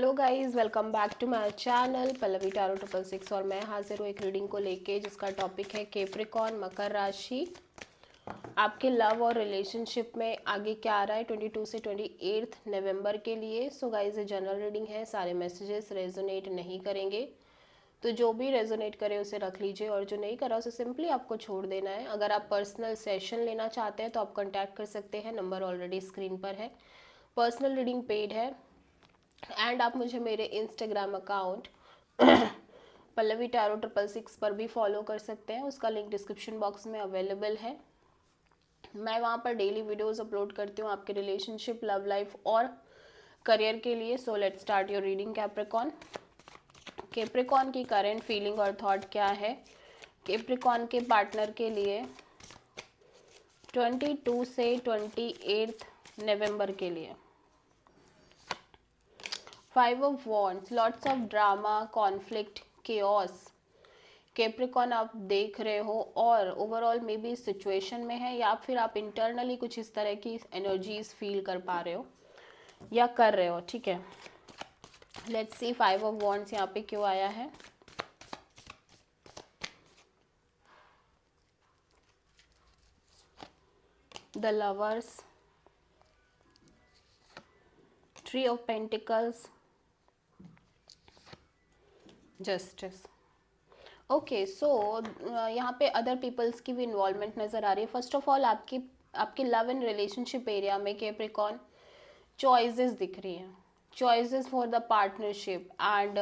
Hello guys, welcome back to my channel Pallavi tarot 666 और मैं हाजिर हूँ एक रीडिंग को लेके जिसका टॉपिक है कैप्रिकॉर्न मकर राशि। आपके लव और रिलेशनशिप में आगे क्या आ रहा है 22 से 28 नवंबर के लिए। सो गाइस, ये जनरल रीडिंग है, सारे मैसेजेस रेजोनेट नहीं करेंगे, तो जो भी रेजोनेट करे उसे रख लीजिए और जो नहीं करा उसे सिंपली आपको छोड़ देना है। अगर आप पर्सनल सेशन लेना चाहते हैं तो आप कॉन्टैक्ट कर सकते हैं, नंबर ऑलरेडी स्क्रीन पर है। पर्सनल रीडिंग पेड है एंड आप मुझे मेरे इंस्टाग्राम अकाउंट पल्लवी टैरो 666 पर भी फॉलो कर सकते हैं, उसका लिंक डिस्क्रिप्शन बॉक्स में अवेलेबल है। मैं वहाँ पर डेली वीडियोस अपलोड करती हूँ आपके रिलेशनशिप, लव लाइफ और करियर के लिए। So let's start your reading Capricorn. Capricorn की करंट फीलिंग और थॉट क्या है कैप्रिकॉर्न के पार्टनर के लिए 22 से 28 नवंबर के लिए। 5 of Wands, lots of drama, conflict, chaos. Capricorn आप देख रहे हो और ओवरऑल मे बी सिचुएशन में है या फिर आप इंटरनली कुछ इस तरह की एनर्जीज फील कर पा रहे हो या कर रहे हो, ठीक है। लेट्स सी 5 of Wands यहाँ पे क्यों आया है। The lovers, Tree of Pentacles, justice. Okay, so यहाँ पे अदर पीपल्स की भी इन्वॉल्वमेंट नज़र आ रही है। फर्स्ट ऑफ ऑल आपकी लव एंड रिलेशनशिप एरिया में कैप्रिकॉर्न चॉइसेस दिख रही हैं, choices for the partnership and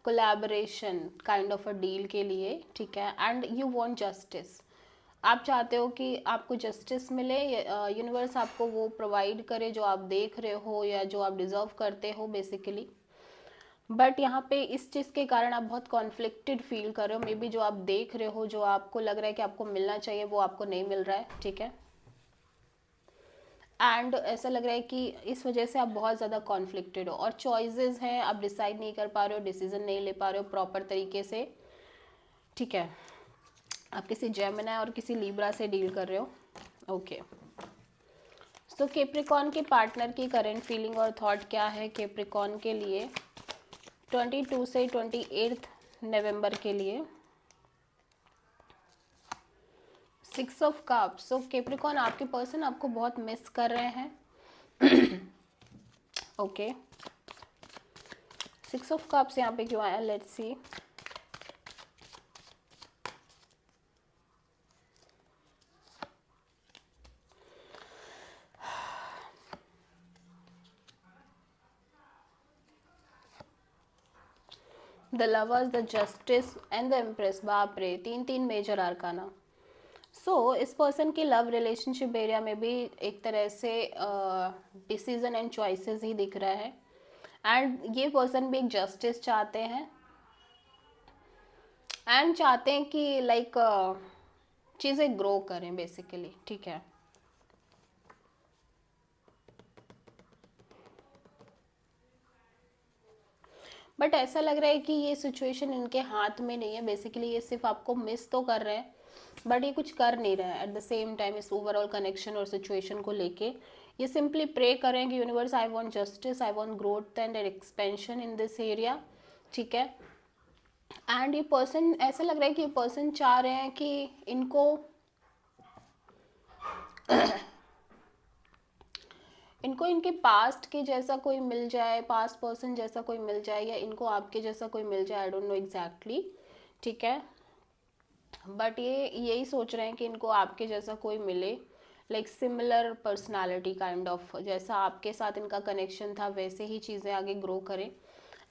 collaboration kind of a deal के लिए, ठीक है। एंड यू वांट जस्टिस, आप चाहते हो कि आपको जस्टिस मिले, यूनिवर्स आपको वो प्रोवाइड करे जो आप देख रहे हो या जो आप डिजर्व करते हो बेसिकली। बट यहाँ पे इस चीज़ के कारण आप बहुत कॉन्फ्लिक्टेड फील कर रहे हो। मे बी जो आप देख रहे हो, जो आपको लग रहा है कि आपको मिलना चाहिए, वो आपको नहीं मिल रहा है, ठीक है। एंड ऐसा लग रहा है कि इस वजह से आप बहुत ज़्यादा कॉन्फ्लिक्टेड हो और चॉइसेस हैं, आप डिसाइड नहीं कर पा रहे हो, डिसीजन नहीं ले पा रहे हो प्रॉपर तरीके से, ठीक है। आप किसी जेमिनी और किसी लिब्रा से डील कर रहे हो, ओके। सो कैप्रिकॉर्न के पार्टनर की करंट फीलिंग और थॉट क्या है कैप्रिकॉर्न के लिए 22 से 28 नवंबर के लिए। 6 ऑफ कप्स। सो कैप्रिकॉर्न आपके पर्सन आपको बहुत मिस कर रहे हैं, ओके। 6 ऑफ कप्स यहाँ पे क्यों आया, let's C. The lovers, the justice and the empress. बाप रे, तीन मेजर आर्काना। सो इस पर्सन की लव रिलेशनशिप एरिया में भी एक तरह से डिसीजन एंड चॉइसेस ही दिख रहा है एंड ये पर्सन भी एक जस्टिस चाहते हैं एंड चाहते हैं कि लाइक चीज़ें ग्रो करें बेसिकली, ठीक है। बट ऐसा लग रहा है कि ये सिचुएशन इनके हाथ में नहीं है बेसिकली, ये सिर्फ आपको मिस तो कर रहे हैं बट ये कुछ कर नहीं रहे हैं एट द सेम टाइम इस ओवरऑल कनेक्शन और सिचुएशन को लेके। ये सिंपली प्रे करें कि universe, I want justice, I want growth and expansion in this area, ठीक है। एंड ये पर्सन, ऐसा लग रहा है कि ये पर्सन चाह रहे हैं कि इनको इनको इनके पास्ट के जैसा कोई मिल जाए, पास्ट पर्सन जैसा कोई मिल जाए या इनको आपके जैसा कोई मिल जाए, आई डोंट नो एग्जैक्टली, ठीक है। बट ये यही सोच रहे हैं कि इनको आपके जैसा कोई मिले, like similar personality kind of, जैसा आपके साथ इनका कनेक्शन था वैसे ही चीज़ें आगे ग्रो करें।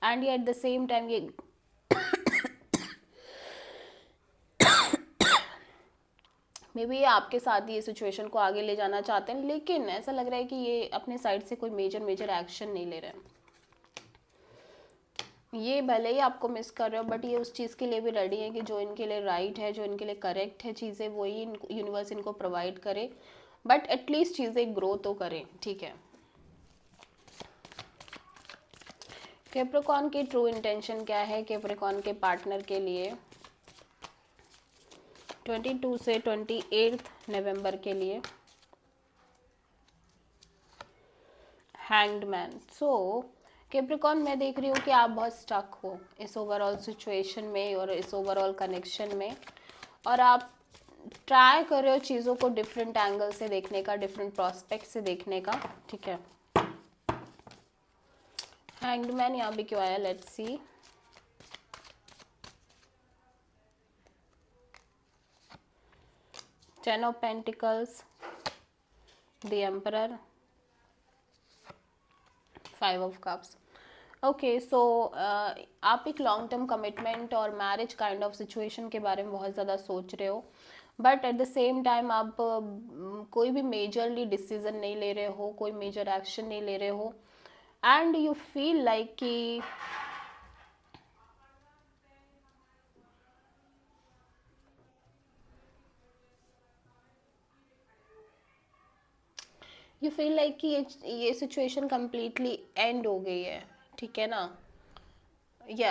एंड ये एट द सेम टाइम ये मे बी ये आपके साथ ही ये सिचुएशन को आगे ले जाना चाहते हैं, लेकिन ऐसा लग रहा है कि ये अपने साइड से कोई मेजर एक्शन नहीं ले रहे हैं। ये भले ही आपको मिस कर रहे हो बट ये उस चीज़ के लिए भी रेडी है कि जो इनके लिए राइट है, जो इनके लिए करेक्ट है चीज़ें, वही यूनिवर्स इनको प्रोवाइड करे, बट एटलीस्ट चीज़ें ग्रो तो करें, ठीक है। कैप्रिकॉर्न की ट्रू इंटेंशन क्या है कैप्रिकॉर्न के पार्टनर के लिए 22 से 28 नवंबर के लिए। Hanged man. सो कैप्रिकॉर्न मैं देख रही हूँ कि आप बहुत स्टक हो इस ओवरऑल सिचुएशन में और इस ओवरऑल कनेक्शन में, और आप ट्राई कर रहे हो चीज़ों को डिफरेंट एंगल से देखने का, डिफरेंट प्रोस्पेक्ट से देखने का, ठीक है। हैंग्ड मैन यहाँ भी क्यों आया, let's see. Ten of pentacles, the emperor, five of cups. Okay, so आप एक लॉन्ग टर्म कमिटमेंट और मैरिज काइंड ऑफ सिचुएशन के बारे में बहुत ज़्यादा सोच रहे हो, but at the same time आप कोई भी मेजरली डिसीजन नहीं ले रहे हो, कोई मेजर एक्शन नहीं ले रहे हो, एंड यू फील लाइक कि कि ये सिचुएशन कंप्लीटली एंड हो गई है, ठीक है ना, या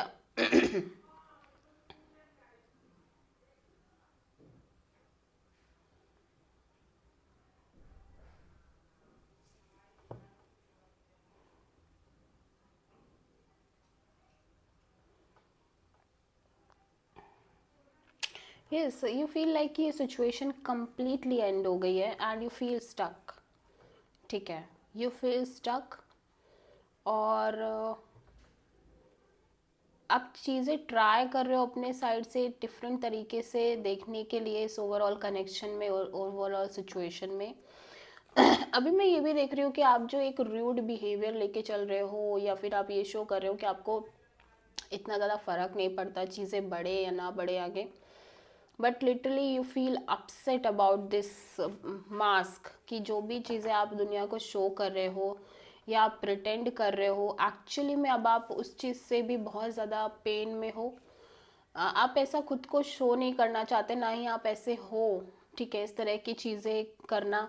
यस, यू फील लाइक कि ये सिचुएशन कंप्लीटली एंड हो गई है एंड यू फील स्टक, ठीक है, यू फील स्टक, और आप चीज़ें ट्राई कर रहे हो अपने साइड से डिफरेंट तरीके से देखने के लिए इस ओवरऑल कनेक्शन में और ओवरऑल सिचुएशन में। अभी मैं ये भी देख रही हूँ कि आप जो एक रूड बिहेवियर लेके चल रहे हो, या फिर आप ये शो कर रहे हो कि आपको इतना ज़्यादा फ़र्क नहीं पड़ता चीज़ें बढ़े या ना बढ़े आगे, but literally you feel upset about this mask, कि जो भी चीज़ें आप दुनिया को शो कर रहे हो या आप प्रिटेंड कर रहे हो, एक्चुअली में अब आप उस चीज़ से भी बहुत ज़्यादा पेन में हो। आप ऐसा खुद को शो नहीं करना चाहते, ना ही आप ऐसे हो, ठीक है, इस तरह की चीज़ें करना।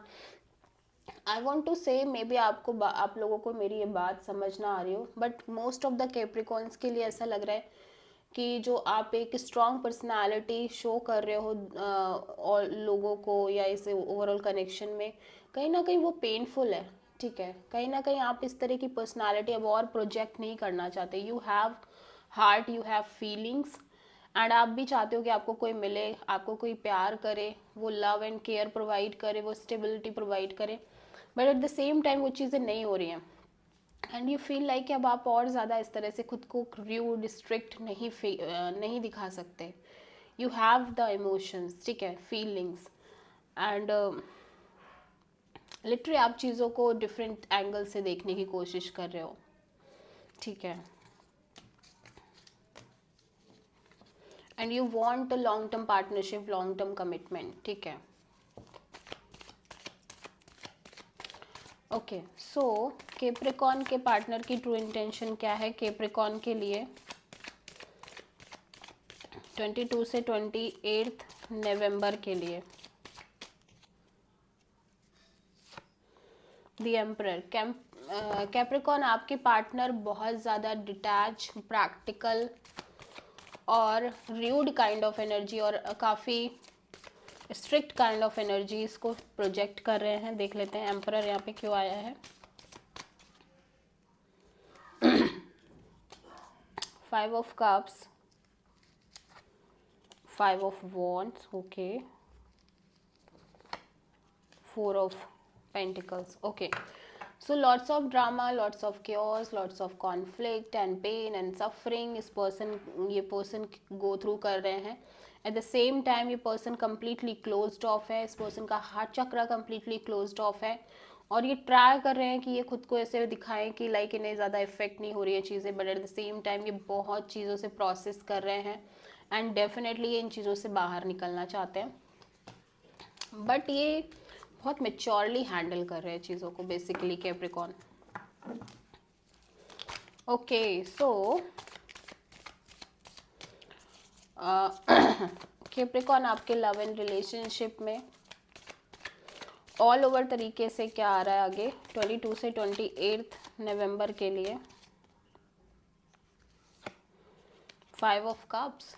आई वॉन्ट टू से मे बी आप लोगों को मेरी ये बात समझ ना आ रही हो, but most of the Capricorns के लिए ऐसा लग रहा है कि जो आप एक स्ट्रॉन्ग पर्सनालिटी शो कर रहे हो और लोगों को या इस ओवरऑल कनेक्शन में, कहीं ना कहीं वो पेनफुल है, ठीक है, कहीं ना कहीं आप इस तरह की पर्सनालिटी अब और प्रोजेक्ट नहीं करना चाहते। You have heart, you have feelings, and आप भी चाहते हो कि आपको कोई मिले, आपको कोई प्यार करे, वो लव एंड केयर प्रोवाइड करे, वो स्टेबिलिटी प्रोवाइड करे, but at the same time वो चीज़ें नहीं हो रही हैं, एंड यू फील लाइक कि अब आप और ज़्यादा इस तरह से खुद को रूड स्ट्रिक्ट नहीं दिखा सकते। यू हैव द इमोशंस, ठीक है, फीलिंग्स, एंड लिटरली आप चीज़ों को डिफरेंट एंगल से देखने की कोशिश कर रहे हो, ठीक है, and you want a long term partnership, long term commitment, ठीक है। ओके, सो कैप्रिकॉर्न के पार्टनर की ट्रू इंटेंशन क्या है कैप्रिकॉर्न के लिए 22 से 28 नवंबर के लिए? The emperor. कैप्रिकॉर्न आपके पार्टनर बहुत ज़्यादा डिटैच, प्रैक्टिकल और र्यूड काइंड ऑफ एनर्जी और काफ़ी स्ट्रिक्ट काइंड ऑफ एनर्जी इसको प्रोजेक्ट कर रहे हैं। देख लेते हैं एम्परर यहाँ पे क्यों आया है। 5 of cups, 5 of wands, okay, 4 of pentacles, okay. So lots of drama, lots of chaos, lots of conflict and pain and suffering इस ये person go through कर रहे हैं। At the same time ये person completely closed off है, इस person का heart चक्रा completely closed off है, और ये ट्राई कर रहे हैं कि ये खुद को ऐसे दिखाएं कि लाइक इन्हें ज़्यादा इफेक्ट नहीं हो रही है चीज़ें, but at the same time ये बहुत चीज़ों से प्रोसेस कर रहे हैं एंड डेफिनेटली ये इन चीज़ों से बाहर निकलना चाहते हैं, बट ये बहुत मेच्योरली हैंडल कर रहे हैं चीज़ों को बेसिकली कैप्रिकॉर्न। ओके, सो कैप्रिकॉर्न आपके लव एंड रिलेशनशिप में ऑल ओवर तरीके से क्या आ रहा है आगे 22 से 28 नवंबर के लिए? 5 of cups,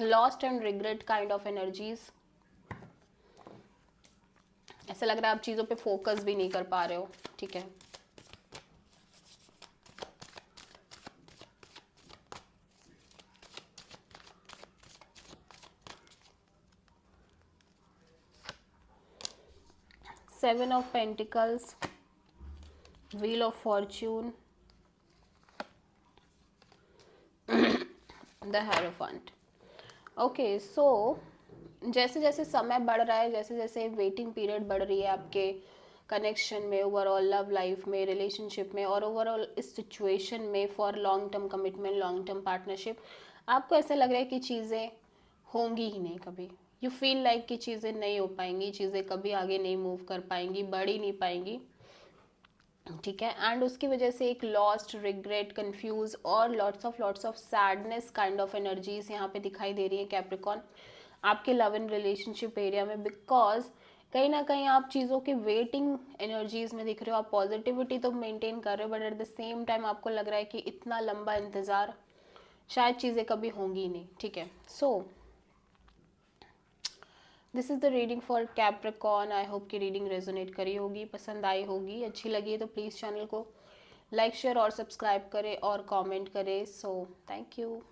lost and regret kind of energies, ऐसा लग रहा है आप चीज़ों पे फोकस भी नहीं कर पा रहे हो, ठीक है। Seven of pentacles, wheel of fortune, the hierophant. Okay, so जैसे जैसे समय बढ़ रहा है, जैसे जैसे वेटिंग पीरियड बढ़ रही है आपके कनेक्शन में, ओवरऑल लव लाइफ में, रिलेशनशिप में, और ओवरऑल इस सिचुएशन में for long term commitment, long term partnership, आपको ऐसा लग रहा है कि चीज़ें होंगी ही नहीं कभी। यू फील लाइक कि चीज़ें नहीं हो पाएंगी, चीज़ें कभी आगे नहीं मूव कर पाएंगी, बढ़ ही नहीं पाएंगी, ठीक है। एंड उसकी वजह से एक लॉस्ट, रिग्रेट, कंफ्यूज और lots of sadness kind of energies यहाँ पे दिखाई दे रही है कैप्रिकॉन आपके लव एंड रिलेशनशिप एरिया में, बिकॉज कहीं ना कहीं आप चीज़ों के वेटिंग एनर्जीज में दिख रहे हो। आप पॉजिटिविटी तो मेंटेन कर रहे हो, but at the same time आपको लग रहा है कि इतना लंबा इंतज़ार, शायद चीज़ें कभी होंगी नहीं, ठीक है। So this is the reading for Capricorn. I hope कि रीडिंग रेजोनेट करी होगी, पसंद आई होगी, अच्छी लगी है तो प्लीज़ चैनल को लाइक, शेयर और सब्सक्राइब करें और कमेंट करें। So thank you.